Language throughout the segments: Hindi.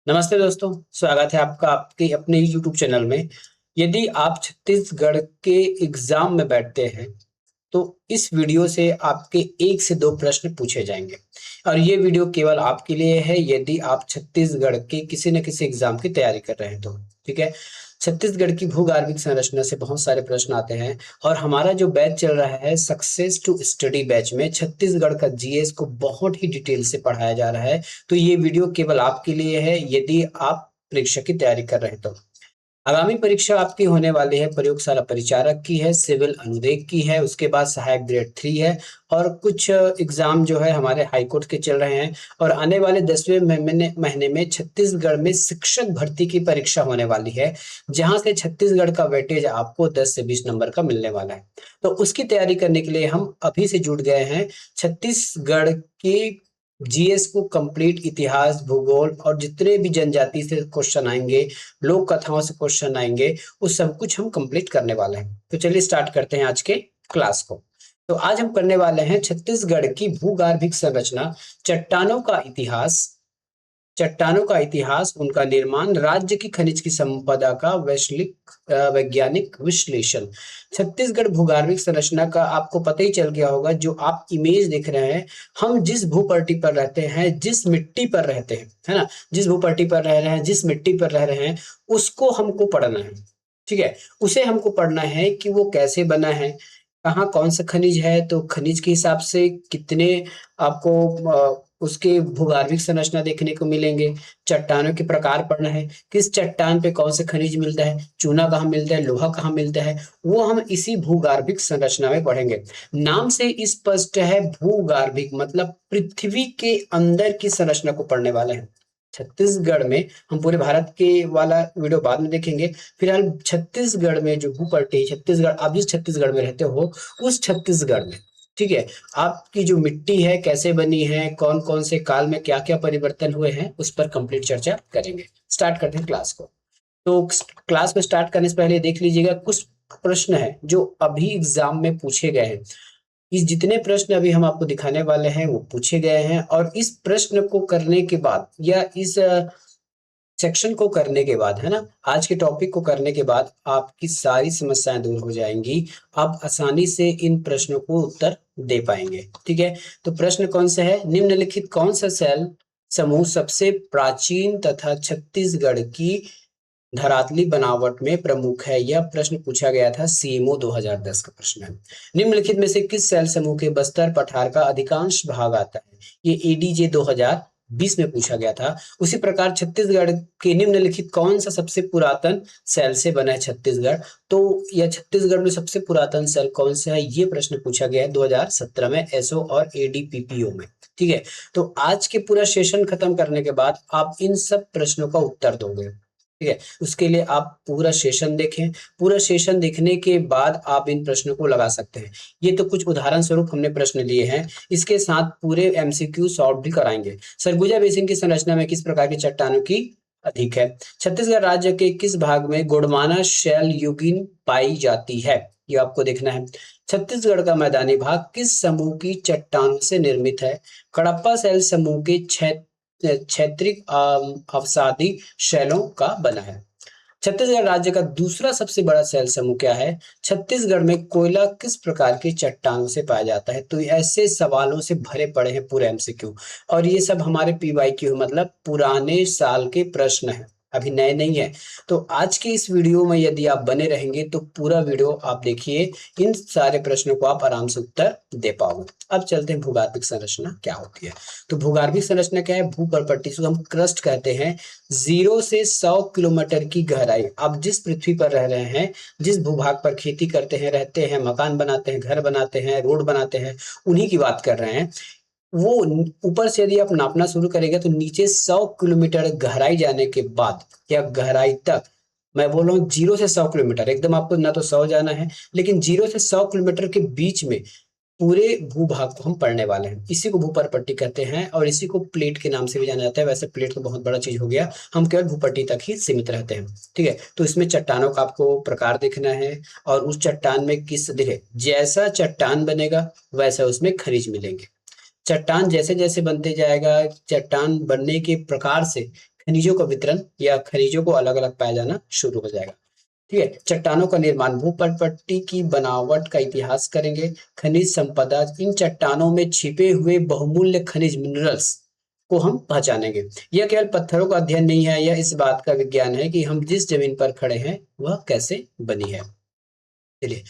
नमस्ते दोस्तों, स्वागत है आपका आपके अपने ही यूट्यूब चैनल में। यदि आप छत्तीसगढ़ के एग्ज़ाम में बैठते हैं, तो इस वीडियो से आपके 1 से 2 प्रश्न पूछे जाएँगे और ये वीडियो केवल आपके लिए है यदि आप छत्तीसगढ़ के किसी न किसी एग्ज़ाम की तैयारी कर रहे हैं तो, ठीक है? छत्तीसगढ़ की भूगर्भिक संरचना से बहुत सारे प्रश्न आते हैं और हमारा जो बैच चल रहा है सक्सेस टू स्टडी बैच में छत्तीसगढ़ का जीएस को बहुत ही डिटेल से पढ़ाया जा रहा है। तो ये वीडियो केवल आपके लिए है यदि आप परीक्षा की तैयारी कर रहे हैं तो। आगामी परीक्षा आपकी होने वाली है प्रयोगशाला परिचारक की है, सिविल अनुदेक की है, उसके बाद सहायक ग्रेड 3 है और कुछ एग्ज़ाम जो है हमारे हाई कोर्ट के चल रहे हैं और आने वाले 10वें महीने में छत्तीसगढ़ में शिक्षक भर्ती की परीक्षा होने वाली है, जहाँ से छत्तीसगढ़ का वेटेज आपको 10 से 20 नंबर का मिलने वाला है। तो उसकी तैयारी करने के लिए हम अभी से जुट गए हैं। छत्तीसगढ़ की जीएस को कंप्लीट इतिहास, भूगोल और जितने भी जनजाति से क्वेश्चन आएँगे, लोक कथाओं से क्वेश्चन आएँगे, वो सब कुछ हम कंप्लीट करने वाले हैं। तो चलिए स्टार्ट करते हैं आज के क्लास को। तो आज हम करने वाले हैं छत्तीसगढ़ की भूगर्भिक संरचना, चट्टानों का इतिहास, चट्टानों का इतिहास, उनका निर्माण, राज्य की खनिज की संपदा का वैज्ञानिक विश्लेषण। छत्तीसगढ़ भूगर्भिक संरचना का आपको पता ही चल गया होगा, जो आप इमेज देख रहे हैं, हम जिस भूपट्टी पर रहते हैं, जिस मिट्टी पर रहते हैं, है ना? जिस भूपट्टी पर रह रहे हैं, जिस मिट्टी पर रह रहे हैं, उसको हमको पढ़ना है, ठीक है? उसे हमको पढ़ना है कि वो कैसे बना है, कहाँ कौन-सा खनिज है, तो खनिज के हिसाब से कितने आपको उसके भूगर्भिक संरचना देखने को मिलेंगे, चट्टानों के प्रकार पढ़ना है, किस चट्टान पे कौन सा खनिज मिलता है, चूना कहाँ मिलता है, लोहा कहाँ मिलता है, वो हम इसी भूगर्भिक संरचना में पढ़ेंगे। नाम से स्पष्ट है भूगर्भिक मतलब पृथ्वी के अंदर की संरचना को पढ़ने वाले हैं। छत्तीसगढ़ में हम पूरे भारत के वाला वीडियो बाद में देखेंगे। फिलहाल छत्तीसगढ़ में जो भूपट्टी छत्तीसगढ़ आप जिस छत्तीसगढ़ में रहते हो, उस छत्तीसगढ़ में, ठीक है? आपकी जो मिट्टी है कैसे बनी है, कौन-कौन से काल में क्या-क्या परिवर्तन हुए हैं, उस पर कंप्लीट चर्चा करेंगे। स्टार्ट करते हैं क्लास को। तो क्लास को स्टार्ट करने से पहले देख लीजिएगा कुछ प्रश्न हैं जो अभी एग्ज़ाम में पूछे गए हैं। इस जितने प्रश्न अभी हम आपको दिखाने वाले हैं वो पूछे गए हैं और इस प्रश्न को करने के बाद या इस सेक्शन को करने के बाद, है ना? आज के टॉपिक को करने के बाद आपकी सारी समस्याएँ दूर हो जाएँगी। आप आसानी से इन प्रश्नों को उत्तर दे पाएँगे, ठीक है? तो प्रश्न कौन सा है? निम्नलिखित कौन सा सेल समूह सबसे प्राचीन तथा छत्तीसगढ़ की धरातली बनावट में प्रमुख है? यह प्रश्न पूछा गया था सीएमओ 2010 का प्रश्न है। निम्नलिखित में से किस सेल समूह के बस्तर पठार का अधिकांश भाग आता है? ये एडीजे 2020 में पूछा गया था। उसी प्रकार छत्तीसगढ़ के निम्नलिखित कौन सा सबसे पुरातन सेल से बना है छत्तीसगढ़? तो यह छत्तीसगढ़ में सबसे पुरातन सेल कौन सा है? ये प्रश्न पूछा गया है 2017 में एसओ और एडीपीपीओ में, ठीक है? तो आज के पूरा सेशन खत्म करने के बाद आप इन सब प्रश्नों का उत्तर दोगे, ठीक है? उसके लिए आप पूरा सेशन देखें, पूरा सेशन देखने के बाद आप इन प्रश्नों को लगा सकते हैं। ये तो कुछ उदाहरण स्वरूप हमने प्रश्न लिए हैं, इसके साथ पूरे एमसीक्यू सॉल्व भी कराएँगे। सरगुजा बेसिन की संरचना में किस प्रकार की चट्टानों की अधिक है? छत्तीसगढ़ राज्य के किस भाग में गोंडवाना शैल युगीन पाई जाती है? ये आपको देखना है। छत्तीसगढ़ का मैदानी भाग किस समूह की चट्टानों से निर्मित है? हड़प्पा शैल समूह के क्षैतिज अवसादी शैलों का बना है। छत्तीसगढ़ राज्य का दूसरा सबसे बड़ा शैल समूह क्या है? छत्तीसगढ़ में कोयला किस प्रकार की चट्टानों से पाया जाता है? तो ऐसे सवालों से भरे पड़े हैं पूरे एमसीक्यू और ये सब हमारे पीवाईक्यू मतलब पुराने साल के प्रश्न हैं, अभी नए नहीं है। तो आज के इस वीडियो में यदि आप बने रहेंगे तो पूरा वीडियो आप देखिए, इन सारे प्रश्नों को आप आराम से उत्तर दे पाओगे। अब चलते हैं भूगर्भिक संरचना क्या होती है। तो भूगर्भिक संरचना क्या है? भूपर्पट्टी जिसको हम क्रस्ट कहते हैं, 0 से 100 किलोमीटर की गहराई। आप जिस पृथ्वी पर रह रहे हैं, जिस भूभाग पर खेती करते हैं, रहते हैं, मकान बनाते हैं, घर बनाते हैं, रोड बनाते हैं, उन्हीं की बात कर रहे हैं। वो ऊपर से यदि आप नापना शुरू करेंगे तो नीचे 100 किलोमीटर गहराई जाने के बाद या गहराई तक, मैं बोल रहा हूँ 0 से 100 किलोमीटर, एकदम आपको ना तो 100 जाना है, लेकिन 0 से 100 किलोमीटर के बीच में पूरे भूभाग को हम पढ़ने वाले हैं। इसी को भूपर्पट्टी कहते हैं और इसी को प्लेट के नाम से भी जाना जाता है। वैसे प्लेट तो बहुत बड़ा चीज हो गया, हम केवल भूपट्टी तक ही सीमित रहते हैं, ठीक है? तो इसमें चट्टानों का आपको प्रकार देखना है और उस चट्टान में किस देखिए, जैसा चट्टान बनेगा वैसा उसमें खनिज मिलेंगे। चट्टान जैसे-जैसे बनते जाएगा, चट्टान बनने के प्रकार से खनिजों का वितरण या खनिजों को अलग अलग पाया जाना शुरू हो जाएगा। ठीक है, चट्टानों का निर्माण, भूपटपट्टी की बनावट का इतिहास करेंगे, खनिज संपदा, इन चट्टानों में छिपे हुए बहुमूल्य खनिज मिनरल्स को हम पहचानेंगे। यह केवल पत्थरों का अध्ययन नहीं है, यह इस बात का विज्ञान है कि हम जिस जमीन पर खड़े हैं वह कैसे बनी है। चलिए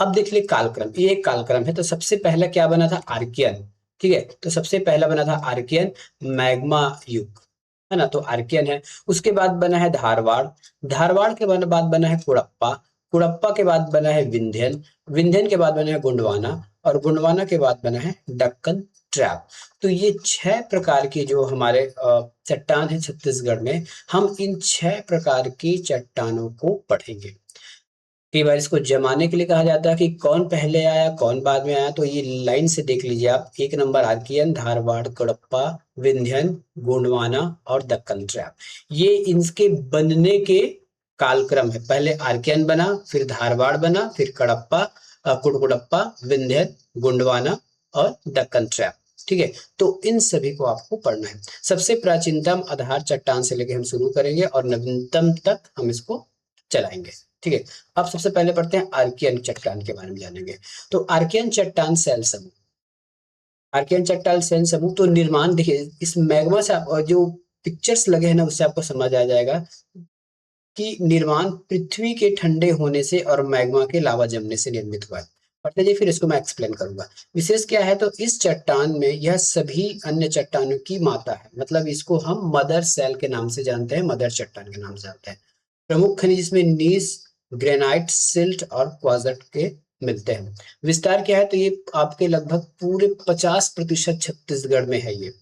अब देख लिए कालक्रम, ये एक कालक्रम है। तो सबसे पहला क्या बना था? आर्कियन। ठीक है, तो सबसे पहला बना था आर्कियन, मैग्मा युग, है ना, तो आर्कियन है। उसके बाद बना है धारवाड़, धारवाड़ के बाद बना है कुड़प्पा, कुड़प्पा के बाद बना है विंध्यन, विंध्यन के बाद बना है गोंडवाना, और गोंडवाना के बाद बना है दक्कन ट्रैप। तो ये 6 प्रकार के जो हमारे चट्टान है छत्तीसगढ़ में, हम इन 6 प्रकार की चट्टानों को पढ़ेंगे। कई बार इसको जमाने के लिए कहा जाता है कि कौन पहले आया कौन बाद में आया। तो ये लाइन से देख लीजिए आप, 1 नंबर आर्कियन, धारवाड़, कडप्पा, विंध्यन, गोंडवाना और दक्कन ट्रैप। ये इनके बनने के कालक्रम है। पहले आर्कियन बना, फिर धारवाड़ बना, फिर कडप्पा, कुड़कुड़प्पा, विंध्यन, गोंडवाना और दक्कन ट्रैप। ठीक है, तो इन सभी को आपको पढ़ना है। सबसे प्राचीनतम आधार चट्टान से लेके हम शुरू करेंगे और नवीनतम तक हम इसको चलाएंगे। ठीक है, अब सबसे पहले पढ़ते हैं आर्कियन चट्टान के बारे में जानेंगे। तो आर्कियन चट्टान शैल समूह, आर्कियन चट्टान शैल समूह, तो निर्माण देखिए इस मैग्मा से और जो पिक्चर्स लगे हैं ना उससे आपको समझ आ जाएगा कि निर्माण पृथ्वी के ठंडे होने से और मैग्मा के लावा जमने से निर्मित हुआ है। पढ़ते जाइए, फिर इसको मैं एक्सप्लेन करूंगा। विशेष क्या है, तो इस चट्टान में यह सभी अन्य चट्टानों की माता है, मतलब इसको हम मदर सेल के नाम से जानते हैं, मदर चट्टान के नाम से जानते हैं। प्रमुख खनिज इसमें नीस, ग्रेनाइट, सिल्ट और क्वार्ट्ज के मिलते हैं। विस्तार क्या है, तो ये आपके लगभग पूरे 50% छत्तीसगढ़ में है। ये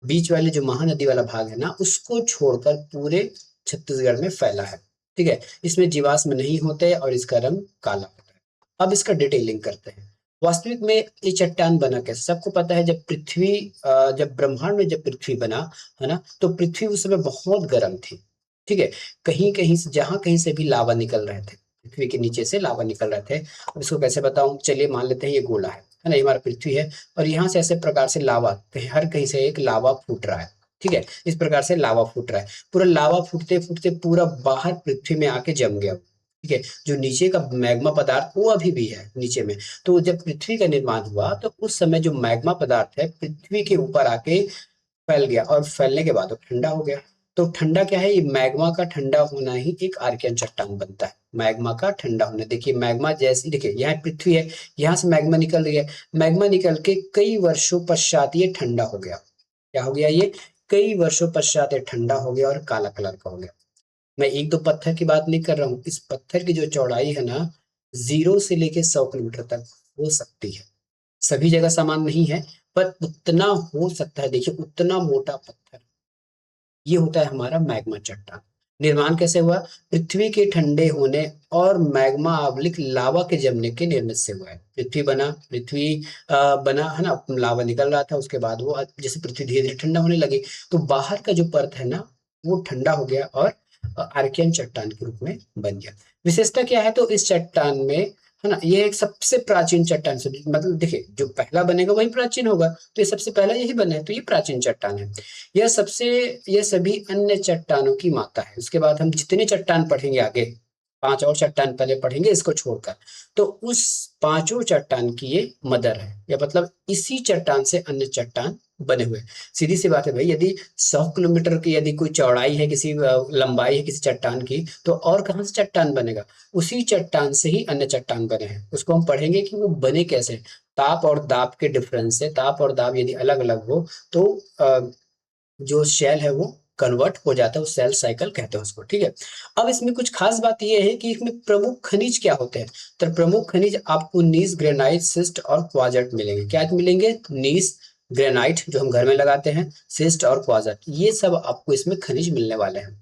बीच वाले जो महानदी वाला भाग है ना उसको छोड़कर पूरे छत्तीसगढ़ में फैला है। ठीक है, इसमें जीवाश्म नहीं होते और इसका रंग काला होता है। अब इसका डिटेलिंग करते हैं। वास्तविक में ये चट्टान बना कैसे? सबको पता है जब पृथ्वी जब ब्रह्मांड में जब पृथ्वी बना, है ना, तो पृथ्वी उस समय बहुत गर्म थी। ठीक है, कहीं कहीं से जहां कहीं से भी लावा निकल रहे थे, पृथ्वी के नीचे से लावा निकल रहे थे। अब इसको कैसे बताऊं? चलिए मान लेते हैं ये गोला है ना, ये हमारा पृथ्वी है और यहाँ से ऐसे प्रकार से लावा कहीं हर कहीं से एक लावा फूट रहा है। ठीक है, इस प्रकार से लावा फूट रहा है, पूरा लावा फूटते फूटते पूरा बाहर पृथ्वी में आके जम गया। ठीक है, जो नीचे का मैग्मा पदार्थ वो अभी भी है नीचे में। तो जब पृथ्वी का निर्माण हुआ तो उस समय जो मैग्मा पदार्थ है पृथ्वी के ऊपर आके फैल गया और फैलने के बाद वो ठंडा हो गया। तो ठंडा क्या है? ये मैग्मा का ठंडा होना ही एक आर्कियन चट्टान बनता है। मैग्मा का ठंडा होना, देखिए मैग्मा जैसे, देखिए यहाँ पृथ्वी है, यहाँ से मैग्मा निकल रही है, मैग्मा निकल के कई वर्षों पश्चात ये ठंडा हो गया। क्या हो गया? ये कई वर्षों पश्चात ये ठंडा हो गया और काला कलर का हो गया। मैं एक दो पत्थर की बात नहीं कर रहा हूँ, इस पत्थर की जो चौड़ाई है ना 0 से लेके 100 किलोमीटर तक हो सकती है। सभी जगह समान नहीं है पर उतना हो सकता है। देखिए उतना मोटा पत्थर, ये होता है हमारा मैग्मा चट्टान। निर्माण कैसे हुआ? पृथ्वी के ठंडे होने और मैग्मा आवलिक लावा के जमने के निर्मित से हुआ है। पृथ्वी बना, पृथ्वी बना है ना, लावा निकल रहा था, उसके बाद वो जैसे पृथ्वी धीरे धीरे ठंडा होने लगी तो बाहर का जो परत है ना वो ठंडा हो गया और आर्कियन चट्टान के रूप में बन गया। विशेषता क्या है, तो इस चट्टान में, है ना, ये एक सबसे प्राचीन चट्टान से, मतलब देखिए जो पहला बनेगा वही प्राचीन होगा, तो ये सबसे पहला यही बना है, तो ये प्राचीन चट्टान है। यह सबसे यह सभी अन्य चट्टानों की माता है। उसके बाद हम जितने चट्टान पढ़ेंगे आगे, 5 और चट्टान पहले पढ़ेंगे इसको छोड़कर, तो उस पांचों चट्टान की ये मदर है, या मतलब इसी चट्टान से अन्य चट्टान बने हुए। सीधी सी बात है भाई, यदि 100 किलोमीटर की यदि कोई चौड़ाई है, किसी लंबाई है किसी चट्टान की, तो और कहाँ से चट्टान बनेगा? उसी चट्टान से ही अन्य चट्टान बने हैं। उसको हम पढ़ेंगे कि वो बने कैसे। ताप और दाब के डिफरेंस से, ताप और दाब यदि अलग अलग हो तो जो शेल है वो कन्वर्ट हो जाता है, उस सेल साइकिल कहते हैं उसको। ठीक है, अब इसमें कुछ खास बात ये है कि इसमें प्रमुख खनिज क्या होते हैं। तो प्रमुख खनिज आपको नीस, ग्रेनाइट, सिस्ट और क्वार्ट्ज मिलेंगे। क्या मिलेंगे? नीस, ग्रेनाइट जो हम घर में लगाते हैं, सिस्ट और क्वार्ट्ज, ये सब आपको इसमें खनिज मिलने वाले हैं।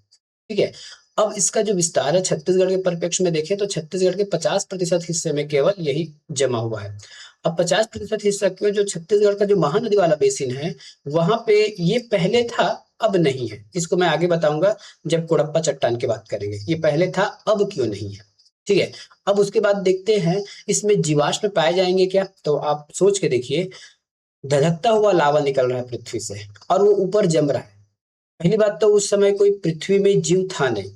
ठीक है, अब इसका जो विस्तार है छत्तीसगढ़ के परिप्रेक्ष्य में देखें तो छत्तीसगढ़ के 50% हिस्से में केवल यही जमा हुआ है। अब 50% हिस्सा क्यों? जो छत्तीसगढ़ का जो महानदी वाला बेसिन है वहां पे ये पहले था, अब नहीं है। इसको मैं आगे बताऊंगा जब कोड़प्पा चट्टान की बात करेंगे। ये पहले था, अब क्यों नहीं है। ठीक है, अब उसके बाद देखते हैं इसमें जीवाश्म पाए जाएंगे क्या। तो आप सोच के देखिए, धधकता हुआ लावा निकल रहा है पृथ्वी से और वो ऊपर जम रहा है। पहली बात तो उस समय कोई पृथ्वी में जीव था नहीं।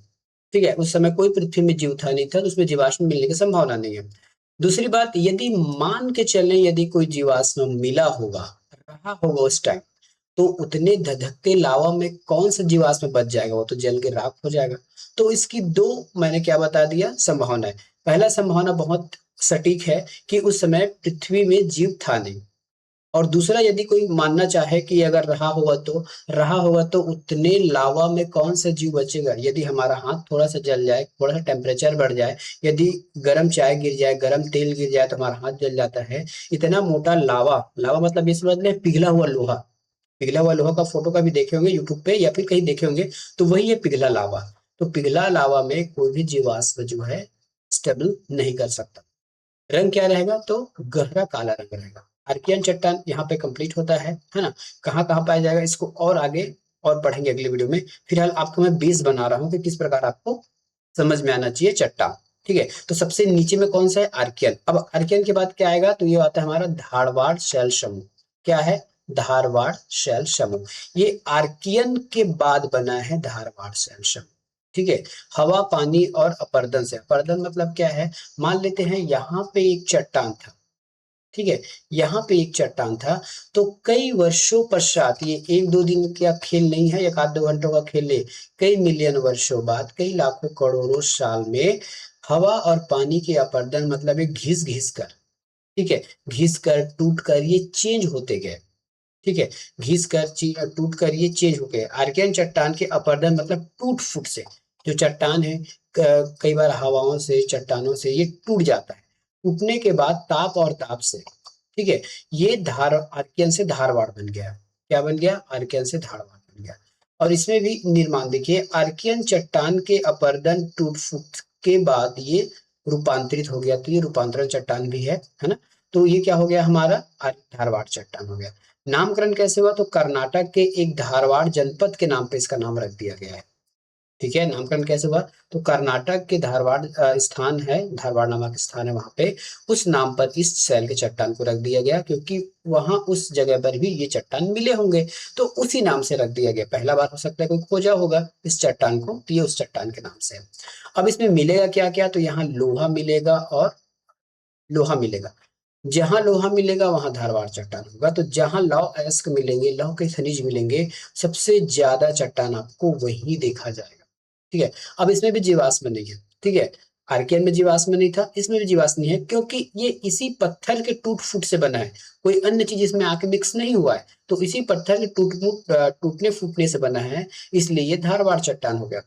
ठीक है, उस समय कोई पृथ्वी में जीव था नहीं था, तो उसमें जीवाश्म मिलने की संभावना नहीं है। दूसरी बात, यदि मान के चलें यदि कोई जीवाश्म मिला होगा, रहा होगा उस टाइम, तो उतने धधकते लावा में कौन सा जीवाश्म बच जाएगा, वो तो जल के राख हो जाएगा। तो इसकी दो, मैंने क्या बता दिया, संभावना है। पहला संभावना बहुत सटीक है कि उस समय पृथ्वी में जीव था नहीं। और दूसरा, यदि कोई मानना चाहे कि अगर रहा होगा तो उतने लावा में कौन सा जीव बचेगा। यदि हमारा हाथ थोड़ा सा जल जाए, थोड़ा सा टेम्परेचर बढ़ जाए, यदि गर्म चाय गिर जाए, गर्म तेल गिर जाए, तो हमारा हाथ जल जाता है। इतना मोटा लावा, लावा मतलब ये समझ लें पिघला हुआ लोहा। पिघला हुआ लोहा का फोटो कभी देखे होंगे यूट्यूब पे या फिर कहीं देखे होंगे, तो वही है पिघला लावा। तो पिघला लावा में कोई भी जीवाश्म जो है स्टेबल नहीं कर सकता। रंग क्या रहेगा, तो गहरा काला रंग रहेगा। आर्कियन चट्टान यहाँ पे कंप्लीट होता है ना। कहाँ कहाँ पाया जाएगा, इसको और आगे और पढ़ेंगे अगली वीडियो में। फिलहाल आपको मैं बेस बना रहा हूँ कि किस प्रकार आपको समझ में आना चाहिए चट्टान। ठीक है, तो सबसे नीचे में कौन सा है, आर्कियन। अब आर्कियन के बाद क्या आएगा, तो ये आता है हमारा धारवाड़ शैल समूह। क्या है, धारवाड़ शैल समूह। ये आर्कियन के बाद बना है धारवाड़ शैल समूह। ठीक है, हवा पानी और अपर्दन से। अपर्दन मतलब क्या है, मान लेते हैं यहाँ पे एक चट्टान था। ठीक है, यहाँ पे एक चट्टान था, तो कई वर्षों पश्चात, ये एक दो दिन का खेल नहीं है, एक आध दो घंटों का खेल है, कई मिलियन वर्षों बाद, कई लाखों करोड़ों साल में हवा और पानी के अपर्दन मतलब एक घिस घिस कर, ठीक है, घिस कर टूट कर ये चेंज होते गए। ठीक है, घिस कर टूट कर ये चेंज हो गए। आर्कियन चट्टान के अपर्दन मतलब टूट फूट से। जो चट्टान है, कई बार हवाओं से, चट्टानों से ये टूट जाता है। टूटने के बाद ताप और ताप से, ठीक है, ये धार आर्कियन से धारवाड़ बन गया। क्या बन गया, आर्कियन से धारवाड़ बन गया। और इसमें भी निर्माण देखिए, आर्कियन चट्टान के अपर्दन टूट फूट के बाद ये रूपांतरित हो गया, तो ये रूपांतरण चट्टान भी है ना। तो ये क्या हो गया हमारा, धारवाड़ चट्टान हो गया। नामकरण कैसे हुआ, तो कर्नाटक के एक धारवाड़ जनपद के नाम पे इसका नाम रख दिया गया है। ठीक है, नामकरण कैसे हुआ, तो कर्नाटक के धारवाड़ स्थान है, धारवाड़ नामक स्थान है, वहां पे उस नाम पर इस शैल के चट्टान को रख दिया गया, क्योंकि वहां उस जगह पर भी ये चट्टान मिले होंगे, तो उसी नाम से रख दिया गया। पहला बार हो सकता है कोई खोजा होगा इस चट्टान को, तो ये उस चट्टान के नाम से है। अब इसमें मिलेगा क्या क्या, तो यहाँ लोहा मिलेगा और लोहा मिलेगा। जहां लोहा मिलेगा वहां धारवाड़ चट्टान होगा। तो जहां लौह अयस्क मिलेंगे, लौह के खनिज मिलेंगे, सबसे ज्यादा चट्टान आपको वहीं देखा जाएगा। ठीक है, अब इसमें भी जीवाश्म नहीं है। ठीक है, आर्कियन में जीवाश्म नहीं था, इसमें भी जीवाश्म नहीं है, क्योंकि ये इसी पत्थर के टूट फूट से बना है। कोई अन्य चीज इसमें आके मिक्स नहीं हुआ है, तो इसी पत्थर के टूटने फूटने से बना है, इसलिए ये धारवाड़ चट्टान हो गया।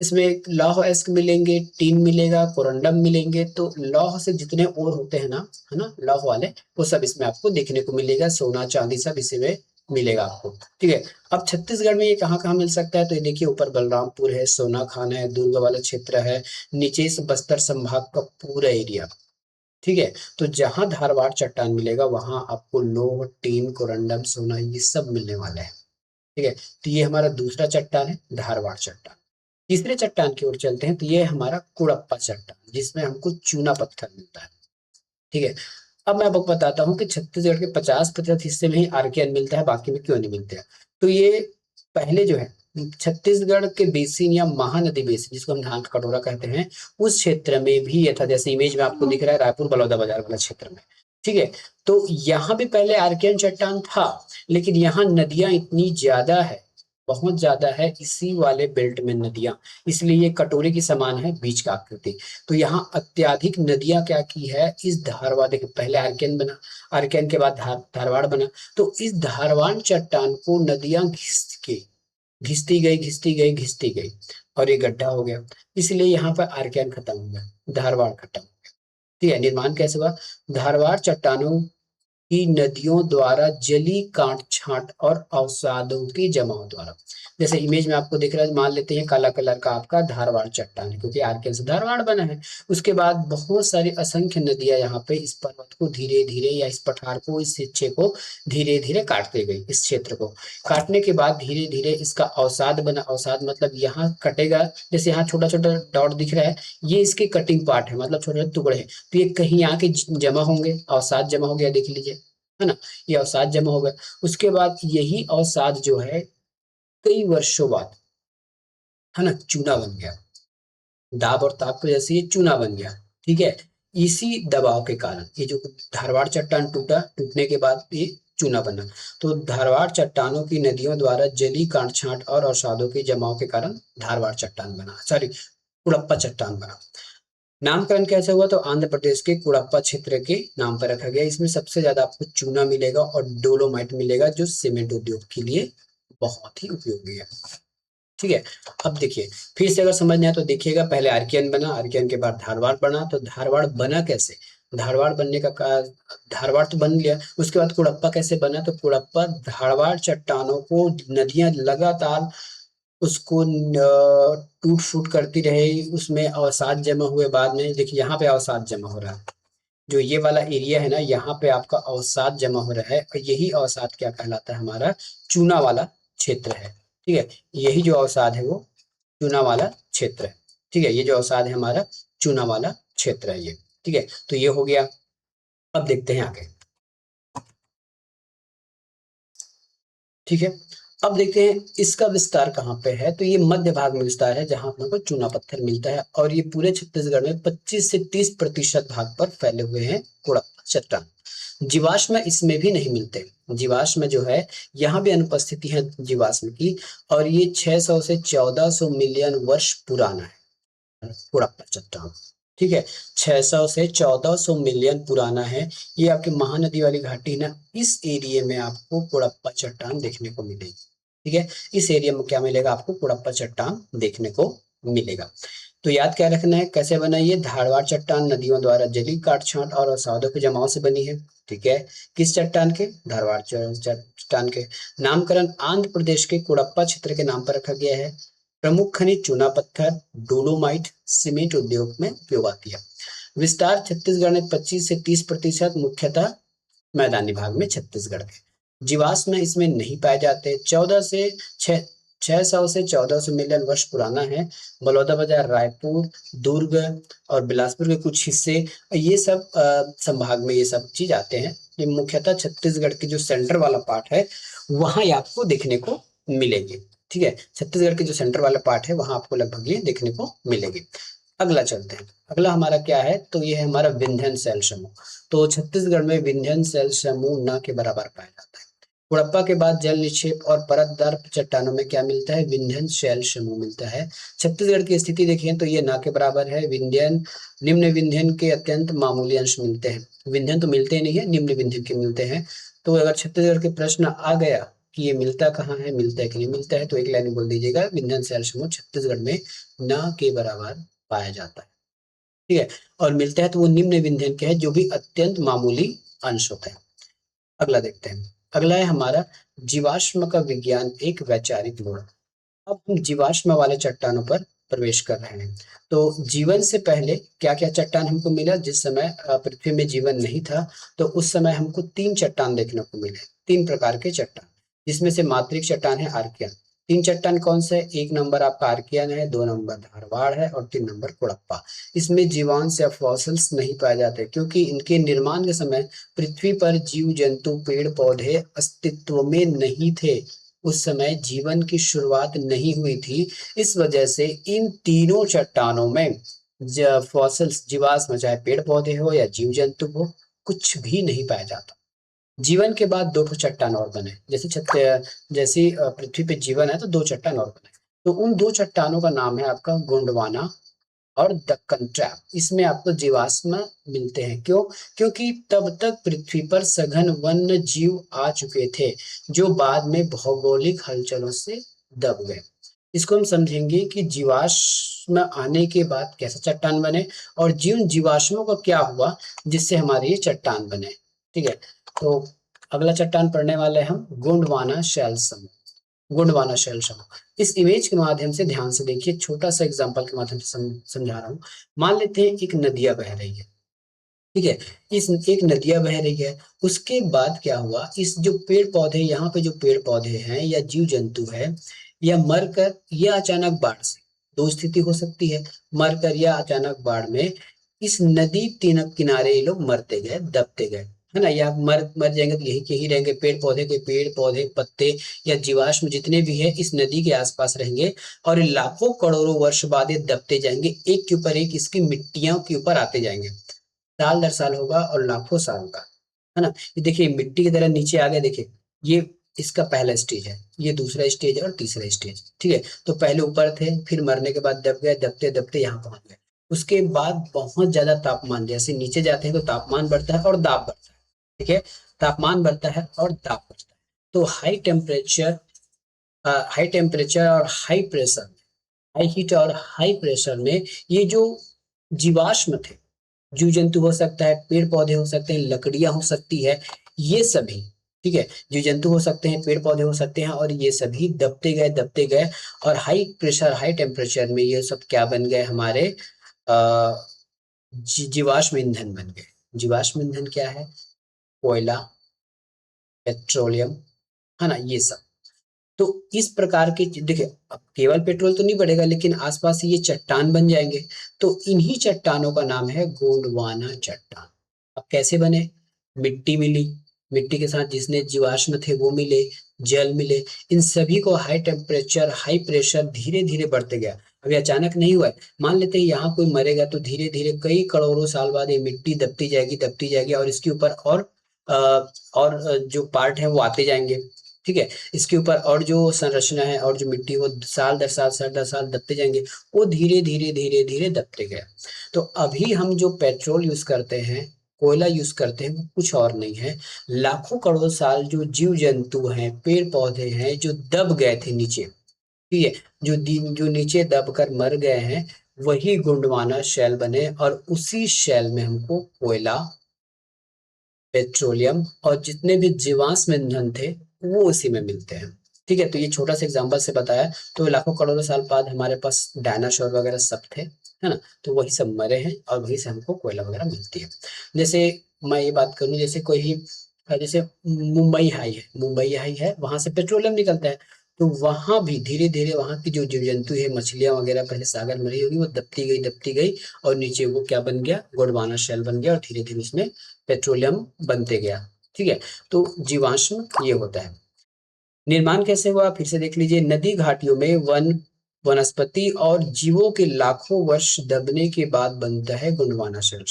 इसमें लौह अयस्क मिलेंगे, टीन मिलेगा, कोरंडम मिलेंगे। तो लौह से जितने और होते हैं ना, है ना, लौह वाले, वो सब इसमें आपको देखने को मिलेगा। सोना चांदी सब इसी में मिलेगा आपको। ठीक है, अब छत्तीसगढ़ में ये कहाँ कहाँ मिल सकता है, तो ये देखिए, ऊपर बलरामपुर है, सोना खान है, दुर्ग वाला क्षेत्र है, नीचे इस बस्तर संभाग का पूरा एरिया। ठीक है, तो जहां धारवाड़ चट्टान मिलेगा वहां आपको लोह, टीन, कोरंडम, सोना ये सब मिलने वाला है। ठीक है, तो ये हमारा दूसरा चट्टान है, धारवाड़ चट्टान। तीसरे चट्टान की ओर चलते हैं, तो ये है हमारा कुड़प्पा चट्टान, जिसमें हमको चूना पत्थर मिलता है। ठीक है, अब मैं आपको बताता हूँ कि छत्तीसगढ़ के 50% हिस्से में ही आर्कियन मिलता है, बाकी में क्यों नहीं मिलते हैं। तो ये पहले जो है, छत्तीसगढ़ के बेसिन या महानदी बेसिन, जिसको हम धान का कटोरा कहते हैं, उस क्षेत्र में भी ये था। जैसे इमेज में आपको दिख रहा है, रायपुर बलौदा बाजार वाला क्षेत्र में। ठीक है, तो यहाँ भी पहले आर्कियन चट्टान था, लेकिन यहाँ नदियां इतनी ज्यादा है, बहुत ज्यादा है, इसी वाले बेल्ट में नदियां, इसलिए ये कटोरे की समान है, बीच का आकृति। तो यहाँ अत्याधिक नदियां क्या की है, इस धारवाड़, देखिए पहले आर्कियन बना, आर्कियन के बाद धारवाड़ बना, तो इस धारवाड़ चट्टान को नदियां घिसती गई, घिसती गई, घिसती गई, और ये गड्ढा हो गया। इसलिए यहाँ पर आर्कियन खत्म हो गया, धारवाड़ खत्म। ठीक है, निर्माण कैसे हुआ, धारवाड़ चट्टानों की नदियों द्वारा जली काट छांट और अवसादों के जमाव द्वारा। जैसे इमेज में आपको दिख रहा है, मान लेते हैं काला कलर का आपका धारवाड़ चट्टान है, क्योंकि आर्कियन से धारवाड़ बना है। उसके बाद बहुत सारी असंख्य नदियां यहाँ पे इस पर्वत को धीरे धीरे, या इस पठार को, इस हिस्से को धीरे धीरे काटते गई। इस क्षेत्र को काटने के बाद धीरे धीरे इसका अवसाद बना। अवसाद मतलब यहाँ कटेगा, जैसे यहाँ छोटा छोटा डॉट दिख रहा है, ये इसके कटिंग पार्ट है, मतलब छोटे छोटे टुकड़े हैं। तो ये कहीं आके जमा होंगे, अवसाद जमा हो गया, देख लीजिए, है ना, ये अवसाद जमा होगा। उसके बाद यही अवसाद जो है कई वर्षों बाद, है ना, चूना बन गया। दाब और ताप की वजह से ये चूना बन गया। ठीक है, इसी दबाव के कारण ये जो धारवाड़ चट्टान टूटा, टूटने के बाद ये चूना बना। तो धारवाड़ चट्टानों की नदियों द्वारा जली काट छांट और अवसादों के जमाव के कारण धारवाड़ चट्टान बना, सॉरी, कुड़प्पा चट्टान बना। नामकरण कैसे हुआ? तो आंध्र प्रदेश के कुड़प्पा क्षेत्र के नाम पर रखा गया। इसमें सबसे ज्यादा आपको चूना मिलेगा और डोलोमाइट मिलेगा, जो सीमेंट उद्योग के लिए बहुत ही उपयोगी है। ठीक है, अब देखिए, फिर से अगर समझना है तो देखिएगा, पहले आर्कियन बना, आर्कियन के बाद धारवाड़ बना। तो धारवाड़ बना कैसे? धारवाड़ बनने का धारवाड़ तो बन गया, उसके बाद कुड़प्पा कैसे बना? तो कुड़प्पा धारवाड़ चट्टानों को नदियां लगातार उसको टूट फूट करती रही, उसमें अवसाद जमा हुए। बाद में देखिए यहाँ पे अवसाद जमा हो रहा है, जो ये वाला एरिया है ना, यहाँ पे आपका अवसाद जमा हो रहा है, और यही अवसाद क्या कहलाता है? हमारा चूना वाला क्षेत्र है। ठीक है, यही जो अवसाद है वो चूना वाला क्षेत्र है। ठीक है, ये जो अवसाद है हमारा चूना वाला क्षेत्र है ये। ठीक है, तो ये हो गया। अब देखते हैं आगे। ठीक है, अब देखते हैं इसका विस्तार कहाँ पे है। तो ये मध्य भाग में विस्तार है, जहां अपने को चूना पत्थर मिलता है, और ये पूरे छत्तीसगढ़ में 25 से 30% भाग पर फैले हुए हैं कुड़प्पा चट्टान। जीवाश्म इसमें भी नहीं मिलते। जीवाश्म जो है, यहाँ भी अनुपस्थिति है जीवाश्म की, और ये 600 से 1400 मिलियन वर्ष पुराना है कुड़प्पा चट्टान। ठीक है, 600 से 1400 मिलियन पुराना है। ये आपकी महानदी वाली घाटी ना, इस एरिया में आपको कुड़प्पा चट्टान देखने को मिलेगी। ठीक है, इस एरिया में क्या मिलेगा आपको? कुड़प्पा चट्टान देखने को मिलेगा। तो याद क्या रखना है, कैसे बना? ये धारवाड़ चट्टान नदियों द्वारा जली काट छांट और अवसादों के जमाव से बनी है। ठीक है, किस चट्टान के? धारवाड़ चट्टान के। नामकरण आंध्र प्रदेश के कुड़प्पा क्षेत्र के नाम पर रखा गया है। प्रमुख खनिज चूना पत्थर, डोलोमाइट, सीमेंट उद्योग में उपयोग आती है। विस्तार छत्तीसगढ़ में 25 से 30%, मुख्यतः मैदानी भाग में छत्तीसगढ़ के। जीवाश्म इसमें नहीं पाए जाते। 600 से 1400 मिलियन वर्ष पुराना है। बलौदाबाजार, रायपुर, दुर्ग और बिलासपुर के कुछ हिस्से, ये सब संभाग में ये सब चीज आते हैं। ये मुख्यतः छत्तीसगढ़ के जो सेंटर वाला पार्ट है, वहां ये आपको देखने को मिलेगी। ठीक है, छत्तीसगढ़ के जो सेंटर वाला पार्ट है, वहां आपको लगभग ये देखने को मिलेगी। अगला चलते हैं, अगला हमारा क्या है? तो ये है हमारा विंध्यन शैल समूह। तो छत्तीसगढ़ में विंध्यन शैल समूह न के बराबर पाया जाता है। कुड़प्पा के बाद जल निक्षेप और परतदार चट्टानों में क्या मिलता है? विंध्यन शैल समूह मिलता है। छत्तीसगढ़ की स्थिति देखें तो ये न के बराबर है। विंध्यन, निम्न विंध्यन के अत्यंत मामूली अंश मिलते हैं। विंध्यन तो मिलते नहीं है, निम्न विंध्यन के मिलते हैं। तो अगर छत्तीसगढ़ के प्रश्न आ गया कि ये मिलता कहाँ है, मिलता है कि नहीं मिलता है, तो एक लाइन में बोल दीजिएगा, विंध्यन शैल समूह छत्तीसगढ़ में न के बराबर पाया जाता है। ठीक है, और मिलता है तो वो निम्न विंध्यन के है, जो भी अत्यंत मामूली अंश होता है। अगला देखते हैं, अगला है हमारा जीवाश्म का विज्ञान, एक वैचारिक मोड़। अब हम जीवाश्म वाले चट्टानों पर प्रवेश कर रहे हैं। तो जीवन से पहले क्या क्या चट्टान हमको मिला? जिस समय पृथ्वी में जीवन नहीं था, तो उस समय हमको 3 चट्टान देखने को मिले, 3 प्रकार के चट्टान, जिसमें से मातृक चट्टान है आर्कियन। 3 चट्टान कौन से? 1 नंबर आपका आर्कियन है, 2 नंबर धारवाड़ है, और 3 नंबर कुड़प्पा। इसमें जीवांश या फॉसिल्स नहीं पाए जाते, क्योंकि इनके निर्माण के समय पृथ्वी पर जीव जंतु पेड़ पौधे अस्तित्व में नहीं थे। उस समय जीवन की शुरुआत नहीं हुई थी। इस वजह से इन तीनों चट्टानों में फॉसिल्स, जीवाश्म, चाहे पेड़ पौधे हो या जीव जंतु हो, कुछ भी नहीं पाया जाता। जीवन के बाद 2 चट्टान और बने, जैसे पृथ्वी पे जीवन है तो 2 चट्टान और बने। तो उन 2 चट्टानों का नाम है आपका गोंडवाना और दक्कन ट्रैप। इसमें आपको जीवाश्म मिलते हैं। क्यों? क्योंकि तब तक पृथ्वी पर सघन वन्य जीव आ चुके थे, जो बाद में भौगोलिक हलचलों से दब गए। इसको हम समझेंगे कि जीवाश्म आने के बाद कैसे चट्टान बने, और जिन जीवाश्मों का क्या हुआ जिससे हमारे ये चट्टान बने। ठीक है, तो अगला चट्टान पढ़ने वाले हम गोंडवाना शैल समूह। गुणवाना शैल समूह। इस इमेज के माध्यम से ध्यान से देखिए, छोटा सा एग्जांपल के माध्यम से समझा रहा हूँ। मान लेते हैं एक नदिया बह रही है। ठीक है, इस एक नदिया बह रही है, उसके बाद क्या हुआ? इस जो पेड़ पौधे, यहाँ पे जो पेड़ पौधे हैं या जीव जंतु है, या मरकर या अचानक बाढ़ से, 2 स्थिति हो सकती है, मरकर या अचानक बाढ़ में इस नदी तीन किनारे ये लोग मरते गए, दबते गए। है ना, या मर मर जाएंगे तो यही के ही रहेंगे, पेड़ पौधे पत्ते या जीवाश्म जितने भी है इस नदी के आसपास रहेंगे, और लाखों करोड़ों वर्ष बाद ये दबते जाएंगे, एक के ऊपर एक इसकी मिट्टियों के ऊपर आते जाएंगे, साल दर साल होगा और लाखों साल का, है ना। ये देखिए मिट्टी की तरह नीचे आ गया, देखिए ये इसका पहला स्टेज है, ये दूसरा स्टेज है और तीसरा स्टेज, ठीक है। तो पहले ऊपर थे, फिर मरने के बाद दब गए, दबते दबते यहाँ पहुंच गए। उसके बाद बहुत ज्यादा तापमान, जैसे नीचे जाते हैं तो तापमान बढ़ता है और दाब बढ़ता है, ठीक है। तापमान बढ़ता है और दाब बढ़ता है। तो हाई टेम्परेचर और हाई प्रेशर, हाई हीट और हाई प्रेशर में ये जो जीवाश्म थे, जीव जंतु हो सकता है, पेड़ पौधे हो सकते हैं, लकड़ियां हो सकती है, ये सभी, ठीक है, जीव जंतु हो सकते हैं, पेड़ पौधे हो सकते हैं, और ये सभी दबते गए, और हाई प्रेशर हाई टेम्परेचर में ये सब क्या बन गए हमारे, अ, जीवाश्म ईंधन बन गए। जीवाश्म ईंधन क्या है? कोयला, पेट्रोलियम, है ना, ये सब। तो इस प्रकार के देखिए, अब केवल पेट्रोल तो नहीं बढ़ेगा, लेकिन आसपास ये चट्टान बन जाएंगे। तो इन्हीं चट्टानों का नाम है गोंडवाना चट्टान। अब कैसे बने? मिट्टी मिली, मिट्टी के साथ जिसने जीवाश्म थे वो मिले, जल मिले, इन सभी को हाई टेम्परेचर हाई प्रेशर धीरे धीरे बढ़ते गया। अभी अचानक नहीं हुआ है। मान लेते हैं यहाँ कोई मरेगा तो धीरे धीरे कई करोड़ों साल बाद ये मिट्टी दबती जाएगी, और इसके ऊपर जो पार्ट है वो आते जाएंगे, ठीक है। इसके ऊपर और जो संरचना है और जो मिट्टी, वो साल दर साल दबते जाएंगे, वो धीरे धीरे दबते गए। तो अभी हम जो पेट्रोल यूज करते हैं, कोयला यूज करते हैं, वो कुछ और नहीं है, लाखों करोड़ों साल जो जीव जंतु हैं, पेड़ पौधे हैं, जो दब गए थे नीचे, ठीक है, जो नीचे दब कर मर गए हैं, वही गोंडवाना शैल बने, और उसी शैल में हमको कोयला, पेट्रोलियम और जितने भी जीवाश्म ईंधन थे वो उसी में मिलते हैं, ठीक है। तो ये छोटा सा एग्जांपल से बताया। तो लाखों करोड़ों साल बाद हमारे पास डायनासोर वगैरह सब थे, है ना, तो वही सब मरे हैं और वहीं से हमको कोयला वगैरह मिलती है। जैसे मैं ये बात करूं, जैसे जैसे मुंबई हाई है, वहां से पेट्रोलियम निकलता है। तो वहां भी धीरे धीरे वहां की जो जीव जंतु है, मछलियां वगैरह, पहले सागर में रही होगी, वो दबती गई और नीचे वो क्या बन गया, गोंडवाना शैल बन गया, और धीरे धीरे उसमें पेट्रोलियम बनते गया, ठीक है। तो जीवाश्म ये होता है। निर्माण कैसे हुआ, फिर से देख लीजिए। नदी घाटियों में वनस्पति और जीवों के लाखों वर्ष दबने के बाद बनता है गोंडवाना शैल।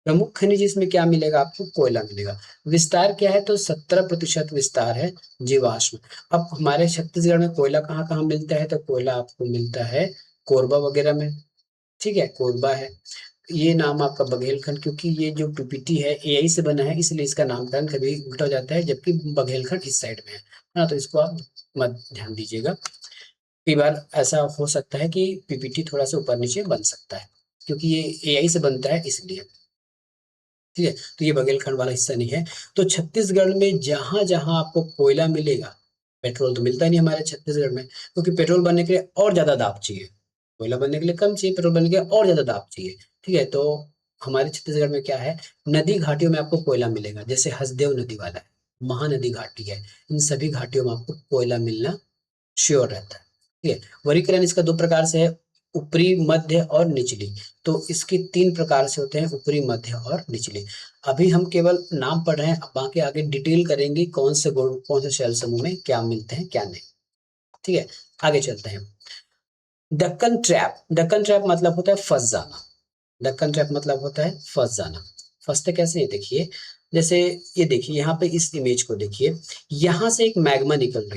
प्रमुख खनिज इसमें क्या मिलेगा आपको? कोयला मिलेगा। विस्तार क्या है? तो 70% विस्तार है जीवाश्म। अब हमारे छत्तीसगढ़ में कोयला कहाँ कहाँ मिलता है? तो कोयला आपको मिलता है कोरबा वगैरह में, ठीक है, कोरबा है। ये नाम आपका बघेलखंड, क्योंकि ये जो पीपीटी है एआई से बना है, इसलिए इसका नामकरण कभी उल्टा हो जाता है, जबकि बघेलखंड इस साइड में है ना, तो इसको आप मत ध्यान दीजिएगा। कई बार ऐसा हो सकता है कि पीपीटी थोड़ा सा ऊपर नीचे बन सकता है, क्योंकि ये एआई से बनता है इसलिए, ठीक है। तो ये बघेलखंड वाला हिस्सा नहीं है। तो छत्तीसगढ़ में जहां जहां आपको कोयला मिलेगा, पेट्रोल तो मिलता ही नहीं हमारे छत्तीसगढ़ में, क्योंकि पेट्रोल बनने के लिए और ज्यादा दाब चाहिए, कोयला बनने के लिए कम चाहिए, पेट्रोल बनने के लिए और ज्यादा दाब चाहिए, ठीक है। तो हमारे छत्तीसगढ़ में क्या है, नदी घाटियों में आपको कोयला मिलेगा, जैसे हसदेव नदी वाला है, महानदी घाटी है, इन सभी घाटियों में आपको कोयला मिलना श्योर रहता है, ठीक है। वर्गीकरण इसका दो प्रकार से है, ऊपरी, मध्य और निचली। तो इसके तीन प्रकार से होते हैं, ऊपरी, मध्य और निचली। अभी हम केवल नाम पढ़ रहे हैं, अब बाकी आगे डिटेल करेंगे कौन से गुण, कौन से शैल समूह में क्या मिलते हैं क्या नहीं, ठीक है। आगे चलते हैं। दक्कन ट्रैप मतलब होता है फंस जाना। दक्कन ट्रैप मतलब होता है फंस जाना। फंसते कैसे है देखिए, जैसे ये देखिए यहाँ पे इस इमेज को देखिए, यहाँ से एक मैग्मा निकल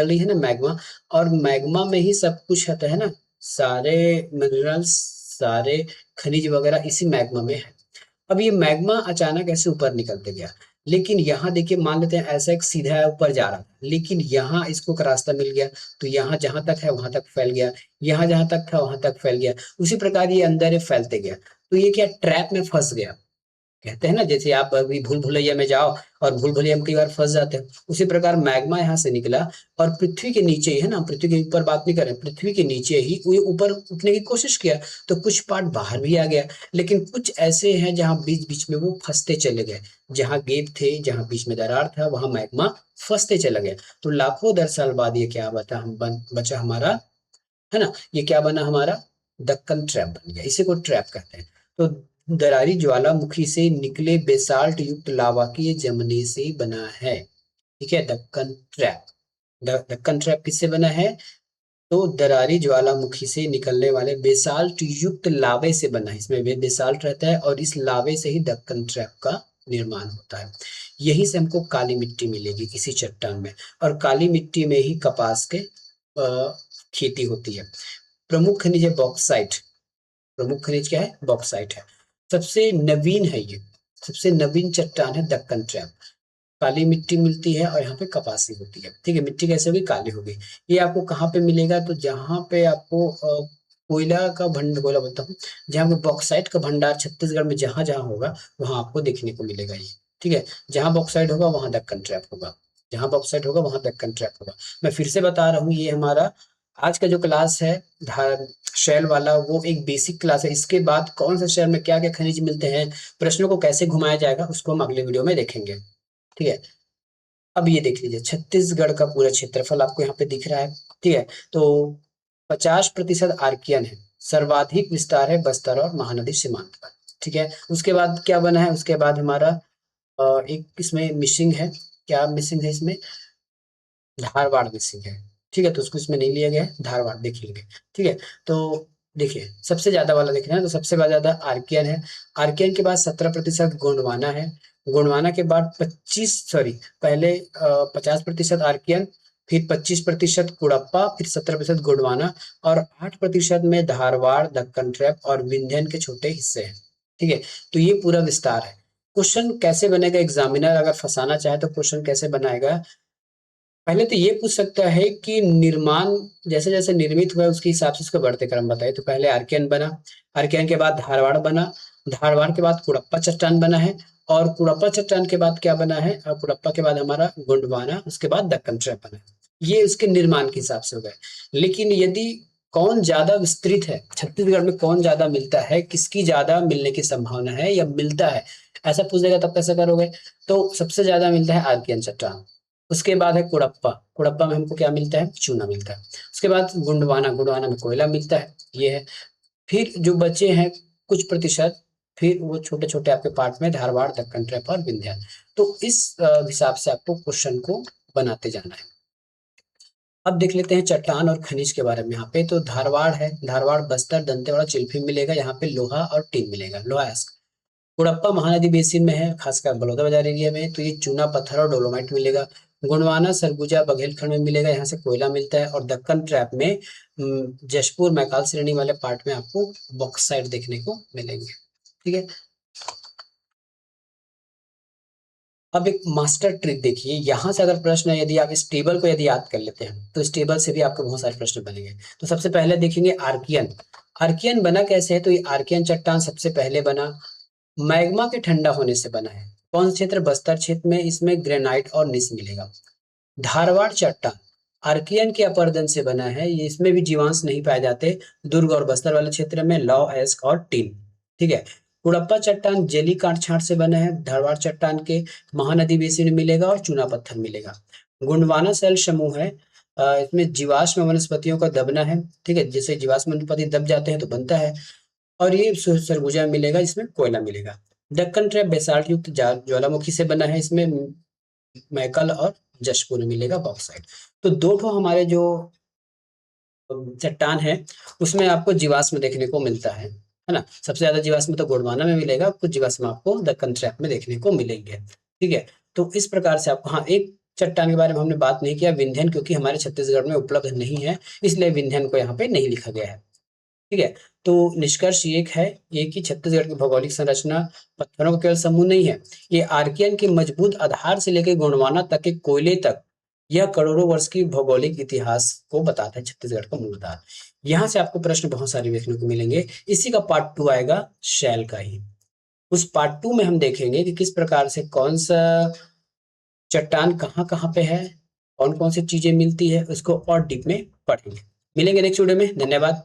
रही है ना मैग्मा, और मैग्मा में ही सब कुछ होता है ना, सारे मिनरल्स, सारे खनिज वगैरह इसी मैग्मा में है। अब ये मैग्मा अचानक ऐसे ऊपर निकलते गया, लेकिन यहाँ देखिए, मान लेते हैं ऐसा एक सीधा ऊपर जा रहा था, लेकिन यहाँ इसको एक रास्ता मिल गया, तो यहाँ जहां तक है वहां तक फैल गया, यहाँ जहां तक था वहां तक फैल गया, उसी प्रकार ये अंदर ये फैलते गया। तो ये क्या, ट्रैप में फंस गया। कहते हैं ना, जैसे आप अभी भूल भुलैया में जाओ और भूल भुलैया में कई बार फंस जाते हैं, उसी प्रकार मैग्मा यहाँ से निकला, और पृथ्वी के नीचे ही, है ना, पृथ्वी के ऊपर बात नहीं कर रहे, पृथ्वी के नीचे ही वो ऊपर उठने की कोशिश किया, तो कुछ पार्ट बाहर भी आ गया, लेकिन कुछ ऐसे हैं जहाँ बीच बीच में वो फंसते चले गए, जहाँ गेप थे, जहाँ बीच में दरार था, वहां मैग्मा फंसते चला गया। तो लाखों दर साल बाद ये क्या बता, बचा हमारा, है ना, ये क्या बना हमारा, दक्कन ट्रैप बन गया, इसी को ट्रैप कहते हैं। तो दरारी ज्वालामुखी से निकले बेसाल्ट युक्त लावा के जमने से बना है। ठीक है, दक्कन ट्रैप। दक्कन ट्रैप किससे बना है? तो दरारी ज्वालामुखी से निकलने वाले बेसाल्ट युक्त लावे से बना है। इसमें वे बेसाल्ट रहता है और इस लावे से ही दक्कन ट्रैप का निर्माण होता है। यहीं से हमको काली मिट्टी मिलेगी किसी चट्टान में, और काली मिट्टी में ही कपास के खेती होती है। प्रमुख खनिज है बॉक्साइट। प्रमुख खनिज क्या है? बॉक्साइट है। सबसे नवीन है ये, सबसे नवीन चट्टान है दक्कन ट्रैप। काली मिट्टी मिलती है और यहाँ पे कपासी होती है। ठीक है, मिट्टी कैसे होगी? काली होगी। ये आपको कहाँ पे मिलेगा? तो जहाँ पे आपको कोयला का कोयला बोलता हूँ, जहाँ पे बॉक्साइट का भंडार छत्तीसगढ़ में जहाँ जहाँ होगा वहाँ आपको देखने को मिलेगा ये। ठीक है, जहाँ बॉक्साइट होगा वहाँ दक्कन ट्रैप होगा, जहाँ बॉक्साइट होगा वहाँ दक्कन ट्रैप होगा। मैं फिर से बता रहा हूँ, ये हमारा आज का जो क्लास है शैल वाला, वो एक बेसिक क्लास है। इसके बाद कौन सा शैल में क्या क्या खनिज मिलते हैं, प्रश्नों को कैसे घुमाया जाएगा, उसको हम अगले वीडियो में देखेंगे। ठीक है, अब ये देख लीजिए, छत्तीसगढ़ का पूरा क्षेत्रफल आपको यहाँ पे दिख रहा है। ठीक है, तो 50% आर्कियन है, सर्वाधिक विस्तार है बस्तर और महानदी सीमांत पर। ठीक है, उसके बाद क्या बना है? उसके बाद हमारा एक इसमें मिसिंग है। क्या मिसिंग है इसमें? धारवाड़ मिसिंग है। ठीक है, तो उसको इसमें नहीं लिया गया है, धारवाड़ देख लेंगे। ठीक है, तो देखिए सबसे ज्यादा वाला देख रहे हैं, तो सबसे ज्यादा आर्कियन है। आर्कियन के बाद 17% गोंडवाना है। गोंडवाना के बाद 25 सॉरी पहले 50% आर्कियन, फिर 25% कुड़प्पा, फिर 17% गोंडवाना, और 8% में धारवाड़, दक्कन ट्रैप और विंध्यन के छोटे हिस्से हैं। ठीक है, तो ये पूरा विस्तार है। क्वेश्चन कैसे बनेगा? एग्जामिनर अगर फंसाना चाहे तो क्वेश्चन कैसे बनाएगा? पहले तो ये पूछ सकता है कि निर्माण जैसे जैसे निर्मित हुआ है उसके हिसाब से उसका बढ़ते क्रम बताइए। तो पहले आर्कियन बना, आर्कियन के बाद धारवाड़ बना, धारवाड़ के बाद कुड़प्पा चट्टान बना है, और कुड़प्पा चट्टान के बाद क्या बना है? और कुड़प्पा के बाद हमारा गोंडवाना, उसके बाद दक्कन ट्रैप बना है। ये उसके निर्माण के हिसाब से हो गए। लेकिन यदि कौन ज्यादा विस्तृत है, छत्तीसगढ़ में कौन ज्यादा मिलता है, किसकी ज्यादा मिलने की संभावना है या मिलता है, ऐसा पूछ देगा तब कैसे करोगे? तो सबसे ज्यादा मिलता है आर्कियन चट्टान। उसके बाद है कुड़प्पा, कुड़प्पा में हमको क्या मिलता है? चूना मिलता है। उसके बाद गुंडवाना, गुंडवाना में कोयला मिलता है, ये है। फिर जो बचे हैं कुछ प्रतिशत, फिर वो छोटे छोटे आपके पार्ट में धारवाड़, दक्कन ट्रैप और विंध्या। तो इस हिसाब से आपको क्वेश्चन को बनाते जाना है। अब देख लेते हैं चट्टान और खनिज के बारे में। यहाँ पे तो धारवाड़ है, धारवाड़, बस्तर, दंतेवाड़ा, चिल्फी मिलेगा। यहाँ पे लोहा और टीन मिलेगा, लोहा। कुड़प्पा महानदी बेसिन में है, खासकर बलौदाबाजार एरिया में, तो ये चूना पत्थर और डोलोमाइट मिलेगा। गोंडवाना, सरगुजा, बघेलखंड में मिलेगा, यहाँ से कोयला मिलता है। और दक्कन ट्रैप में जशपुर, मैकाल श्रेणी वाले पार्ट में आपको बॉक्साइट देखने को मिलेंगे। ठीक है, अब एक मास्टर ट्रिक देखिए, यहाँ से अगर प्रश्न है, यदि आप इस टेबल को यदि याद कर लेते हैं तो इस टेबल से भी आपको बहुत सारे प्रश्न बनेंगे। तो सबसे पहले देखेंगे आर्कियन। आर्कियन बना कैसे है? तो ये आर्कियन चट्टान सबसे पहले बना मैग्मा के ठंडा होने से बना है। कौन सा क्षेत्र? बस्तर क्षेत्र में। इसमें ग्रेनाइट और निस मिलेगा। धारवाड़ चट्टान आर्कियन के अपरदन से बना है, ये इसमें भी जीवांश नहीं पाए जाते। दुर्ग और बस्तर वाले क्षेत्र में लौह, एस्क और टीन। ठीक है, कुड़प्पा चट्टान जेली काट छाट से बना है। धारवाड़ चट्टान के महानदी बेसिन में मिलेगा और चूना पत्थर मिलेगा। गुंडवाना सेल समूह है, इसमें जीवाश्म वनस्पतियों का दबना है। ठीक है, जैसे जीवाश्म वनस्पति दब जाते हैं तो बनता है। और ये सरगुजा मिलेगा, इसमें कोयला मिलेगा। दक्कन ट्रैप बेसाल्ट युक्त ज्वालामुखी से बना है, इसमें मैकल और जशपुर में मिलेगा बॉक्साइट। तो दो ठो हमारे जो चट्टान है उसमें आपको जीवाश्म देखने को मिलता है ना। सबसे ज्यादा जीवाश्म तो गोंडवाना में मिलेगा, कुछ जीवाश्म आपको दक्कन ट्रैप में देखने को मिलेंगे। ठीक है, तो इस प्रकार से आपको, हाँ, एक चट्टान के बारे में हमने बात नहीं किया, विंध्यन, क्योंकि हमारे छत्तीसगढ़ में उपलब्ध नहीं है, इसलिए विंध्यन को यहाँ पे नहीं लिखा गया है। ठीक है, तो निष्कर्ष एक है, ये कि छत्तीसगढ़ की भौगोलिक संरचना पत्थरों का केवल समूह नहीं है, ये आर्कियन के मजबूत आधार से लेकर गोंडवाना तक के कोयले तक, यह करोड़ों वर्ष की भौगोलिक इतिहास को बताता है, छत्तीसगढ़ का मूल आधार। यहाँ से आपको प्रश्न बहुत सारे देखने को मिलेंगे। इसी का पार्ट 2 आएगा शैल का ही। उस पार्ट 2 में हम देखेंगे कि किस प्रकार से कौन सा चट्टान कहाँ कहाँ पे है, कौन कौन सी चीजें मिलती है, उसको और डीप में पढ़ेंगे। मिलेंगे नेक्स्ट वीडियो में। धन्यवाद।